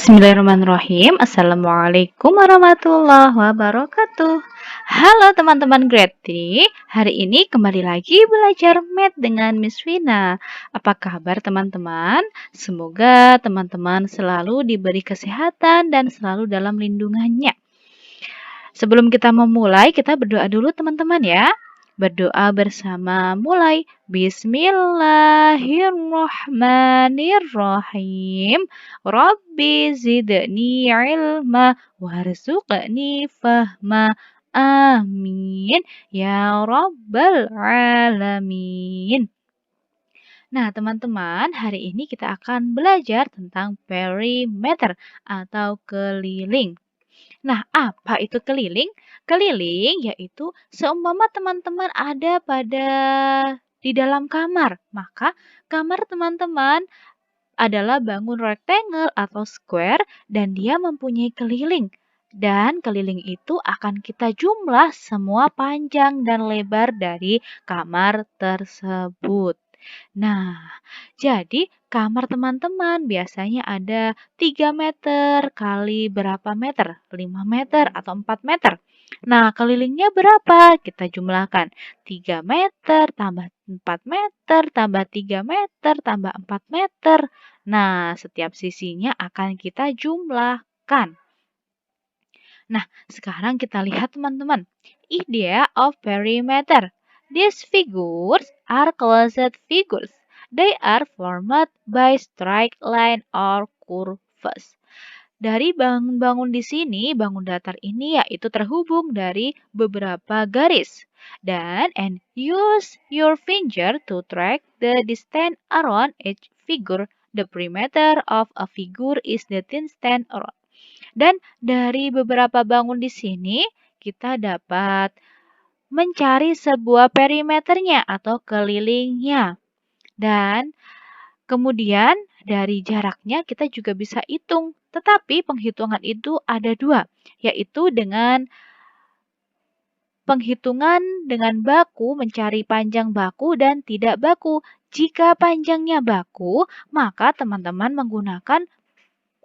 Bismillahirrahmanirrahim. Assalamualaikum warahmatullahi wabarakatuh. Halo teman-teman grade 3. Hari ini kembali lagi belajar math dengan Miss Vina. Apa kabar teman-teman? Semoga teman-teman selalu diberi kesehatan dan selalu dalam lindungannya. Sebelum kita memulai, kita berdoa dulu teman-teman ya. Berdoa bersama mulai. Bismillahirrahmanirrahim. Rabbi zidni ilma warzuqni fahma. Amin. Ya Rabbal Alamin. Nah, teman-teman, hari ini kita akan belajar tentang perimeter atau keliling. Nah, apa itu keliling? Keliling yaitu seumpama teman-teman ada di dalam kamar, maka kamar teman-teman adalah bangun rectangle atau square dan dia mempunyai keliling. Dan keliling itu akan kita jumlah semua panjang dan lebar dari kamar tersebut. Nah, jadi kamar teman-teman biasanya ada 3 meter kali berapa meter? 5 meter atau 4 meter. Nah, kelilingnya berapa? Kita jumlahkan. 3 meter tambah 4 meter tambah 3 meter tambah 4 meter. Nah, setiap sisinya akan kita jumlahkan. Nah, sekarang kita lihat teman-teman. Idea of perimeter. These figures are closed figures. They are formed by straight line or curves. Dari bangun-bangun di sini, bangun datar ini yaitu terhubung dari beberapa garis. And use your finger to track the distance around each figure. The perimeter of a figure is the distance around. Dan dari beberapa bangun di sini, kita dapat mencari sebuah perimeternya atau kelilingnya. Dan kemudian dari jaraknya kita juga bisa hitung. Tetapi penghitungan itu ada dua, yaitu dengan penghitungan dengan baku, mencari panjang baku dan tidak baku. Jika panjangnya baku, maka teman-teman menggunakan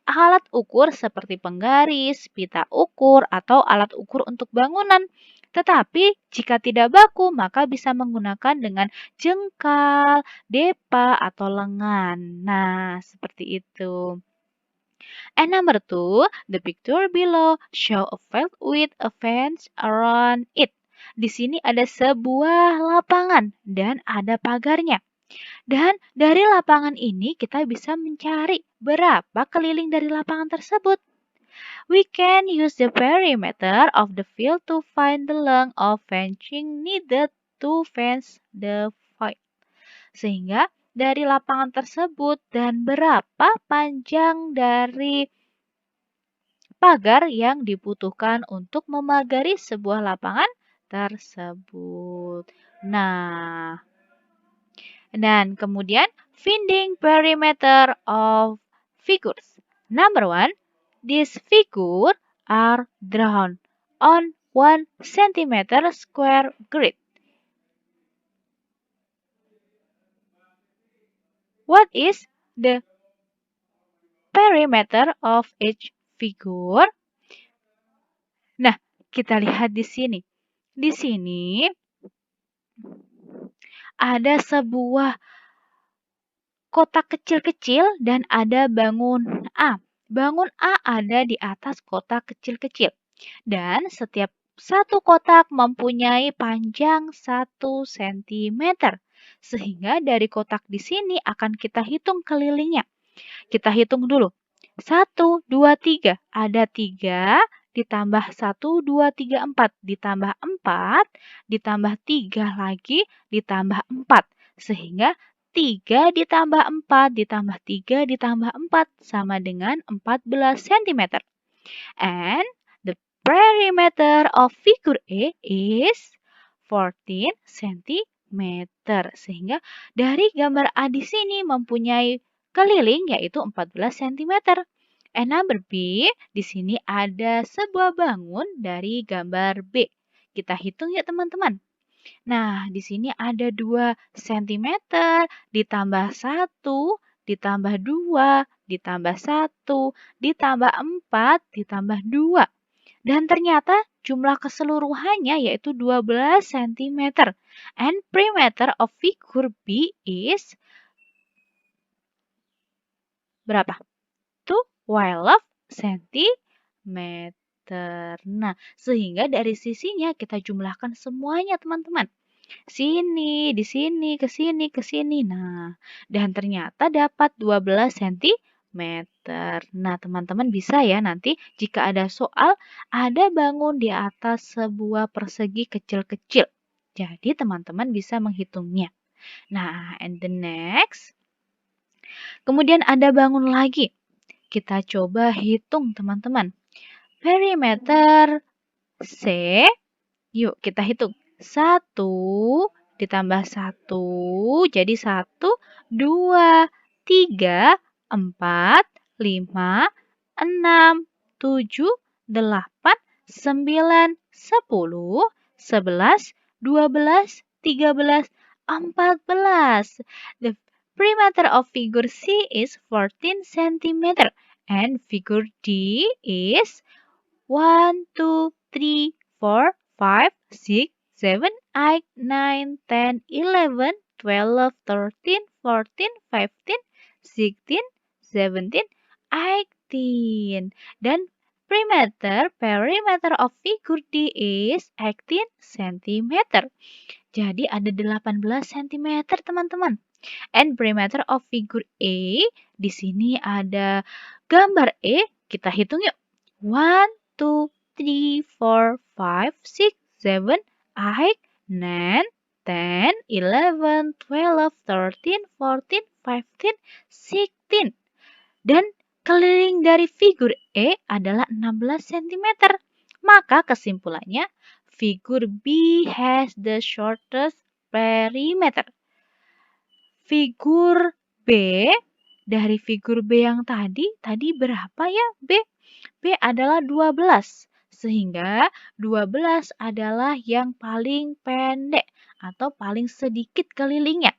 alat ukur seperti penggaris, pita ukur, atau alat ukur untuk bangunan. Tetapi jika tidak baku, maka bisa menggunakan dengan jengkal, depa, atau lengan. Nah, seperti itu. And number 2, the picture below show a field with a fence around it. Di sini ada sebuah lapangan dan ada pagarnya. Dan dari lapangan ini kita bisa mencari berapa keliling dari lapangan tersebut. We can use the perimeter of the field to find the length of fencing needed to fence the field. Sehingga dari lapangan tersebut dan berapa panjang dari pagar yang dibutuhkan untuk memagari sebuah lapangan tersebut. Nah, dan kemudian finding perimeter of figures. Number 1, these figures are drawn on 1 cm square grid. What is the perimeter of each figure? Nah, kita lihat di sini. Di sini ada sebuah kotak kecil-kecil dan ada bangun A. Bangun A ada di atas kotak kecil-kecil. Dan setiap satu kotak mempunyai panjang 1 cm. Sehingga dari kotak di sini akan kita hitung kelilingnya. Kita hitung dulu. 1, 2, 3. Ada 3 ditambah 1, 2, 3, 4. Ditambah 4, ditambah 3 lagi, ditambah 4. Sehingga 3 ditambah 4 ditambah 3 ditambah 4 sama dengan 14 cm. And the perimeter of figure A is 14 cm. Sehingga dari gambar A di sini mempunyai keliling yaitu 14 cm. And number B, di sini ada sebuah bangun dari gambar B. Kita hitung ya teman-teman. Nah, di sini ada 2 cm ditambah 1 ditambah 2, ditambah 1, ditambah 4, ditambah 2. Dan ternyata jumlah keseluruhannya yaitu 12 cm. And perimeter of figure B is berapa? 12 cm. Nah, sehingga dari sisinya kita jumlahkan semuanya, teman-teman. Sini, di sini, ke sini, ke sini. Nah, dan ternyata dapat 12 cm. Nah, teman-teman bisa ya nanti jika ada soal, ada bangun di atas sebuah persegi kecil-kecil. Jadi, teman-teman bisa menghitungnya. Nah, and the next. Kemudian ada bangun lagi. Kita coba hitung, teman-teman. Perimeter C. Yuk, kita hitung. 1 ditambah 1, jadi 1, 2, 3, 4, 5, 6, 7, 8, 9, 10, 11, 12, 13, 14. The perimeter of figure C is 14 cm and figure D is 1, 2, 3, 4, 5, 6, 7, 8, 9, 10, 11, 12, 13, 14, 15, 16, 17, 18. Dan perimeter of figure D is 18 cm. Jadi ada 18 cm, teman-teman. And perimeter of figure A, di sini ada gambar E, kita hitung yuk. 1, 2, 3, 4, 5, 6, 7, 8, 9, 10, 11, 12, 13, 14, 15, 16. Dan keliling dari figur E adalah 16 cm. Maka kesimpulannya, figur B has the shortest perimeter. Figur B, dari figur B yang tadi berapa ya B? B adalah 12, sehingga 12 adalah yang paling pendek atau paling sedikit kelilingnya.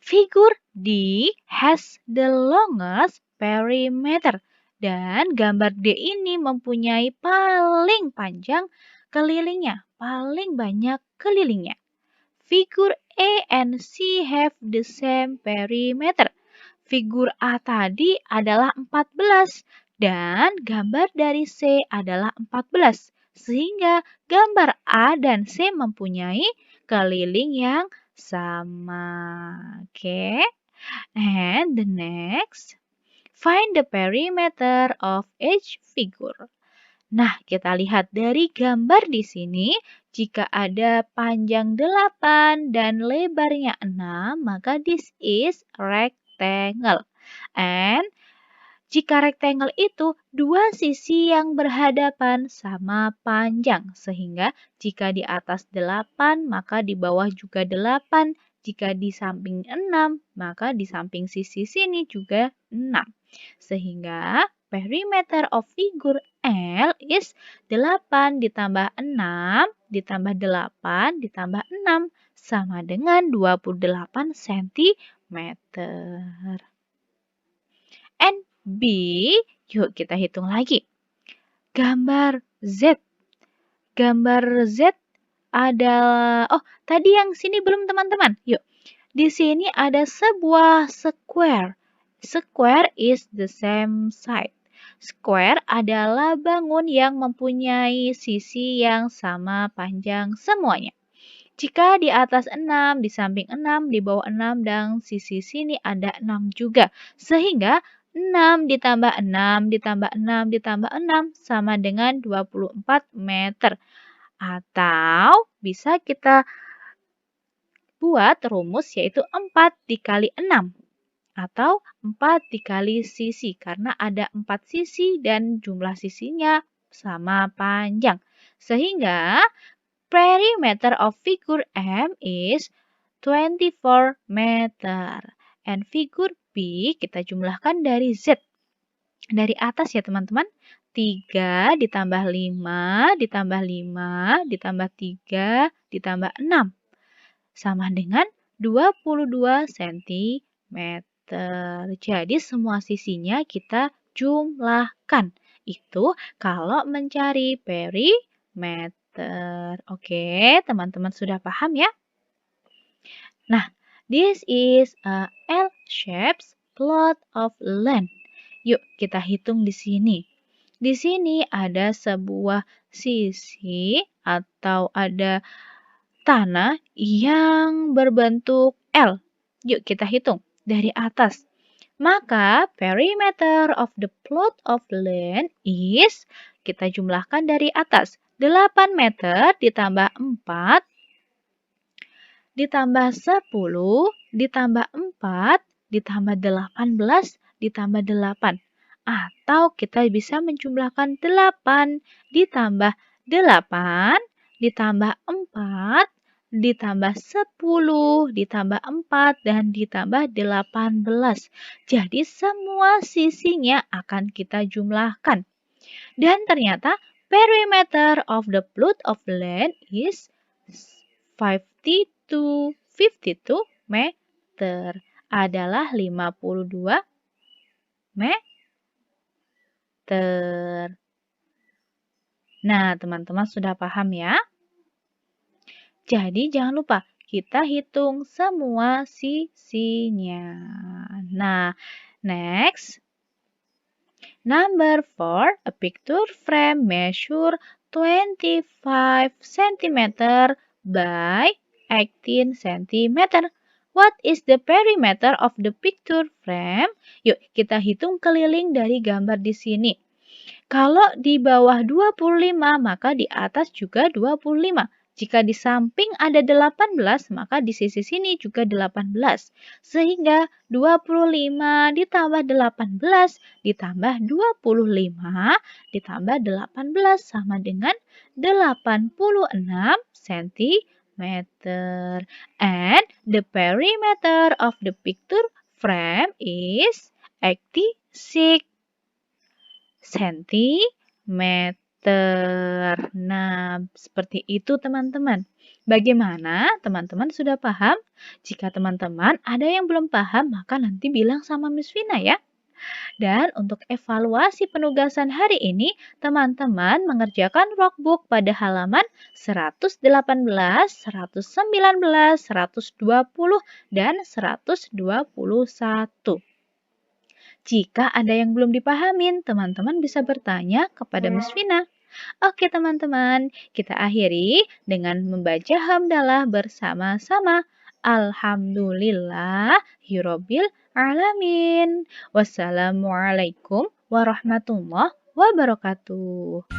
Figur D has the longest perimeter. Dan gambar D ini mempunyai paling panjang kelilingnya, paling banyak kelilingnya. Figur A and C have the same perimeter. Figur A tadi adalah 14 dan gambar dari C adalah 14. Sehingga gambar A dan C mempunyai keliling yang sama. Oke. And the next, find the perimeter of each figure. Nah, kita lihat dari gambar di sini, jika ada panjang 8 dan lebarnya 6, maka this is rectangle. And jika rectangle itu dua sisi yang berhadapan sama panjang, sehingga jika di atas 8, maka di bawah juga 8. Jika di samping 6, maka di samping sisi sini juga 6. Sehingga perimeter of figure L is 8 ditambah 6 ditambah 8 ditambah 6 sama dengan 28 cm. And B, yuk kita hitung lagi. Gambar Z. Gambar Z adalah, tadi yang sini belum teman-teman. Yuk, di sini ada sebuah square. Square is the same side. Square adalah bangun yang mempunyai sisi yang sama panjang semuanya. Jika di atas 6, di samping 6, di bawah 6, dan sisi sini ada 6 juga. Sehingga 6 ditambah 6 ditambah 6 ditambah 6 sama dengan 24 meter. Atau bisa kita buat rumus yaitu 4 dikali 6. Atau 4 dikali sisi karena ada 4 sisi dan jumlah sisinya sama panjang. Sehingga perimeter of figure M is 24 meter. And figure B kita jumlahkan dari Z. Dari atas ya teman-teman. 3 ditambah 5 ditambah 5 ditambah 3 ditambah 6. Sama dengan 22 cm. Jadi semua sisinya kita jumlahkan. Itu kalau mencari perimeter. Oke, teman-teman sudah paham ya? Nah, this is a L-shaped plot of land. Yuk, kita hitung di sini. Di sini ada sebuah sisi atau ada tanah yang berbentuk L. Yuk, kita hitung dari atas. Maka perimeter of the plot of land is, kita jumlahkan dari atas, 8 meter ditambah 4 ditambah 10 ditambah 4 ditambah 18 ditambah 8. Atau kita bisa menjumlahkan 8 ditambah 8 ditambah 4 ditambah 10 ditambah 4 dan ditambah 18. Jadi semua sisinya akan kita jumlahkan. Dan ternyata perimeter of the plot of land is 52 meter. Adalah 52 meter. Nah, teman-teman sudah paham ya? Jadi jangan lupa kita hitung semua sisinya. Nah, next. Number 4, a picture frame measure 25 cm by 18 cm. What is the perimeter of the picture frame? Yuk, kita hitung keliling dari gambar di sini. Kalau di bawah 25, maka di atas juga 25. Jika di samping ada 18, maka di sisi sini juga 18. Sehingga 25 ditambah 18 ditambah 25 ditambah 18 sama dengan 86 cm. And the perimeter of the picture frame is 86 cm. Nah, seperti itu teman-teman. Bagaimana? Teman-teman sudah paham? Jika teman-teman ada yang belum paham, maka nanti bilang sama Miss Vina ya. Dan untuk evaluasi penugasan hari ini, teman-teman mengerjakan workbook pada halaman 118, 119, 120, dan 121. Jika ada yang belum dipahamin, teman-teman bisa bertanya kepada Miss Vina. Oke teman-teman, kita akhiri dengan membaca hamdalah bersama-sama. Alhamdulillahirabbil alamin. Wassalamualaikum warahmatullahi wabarakatuh.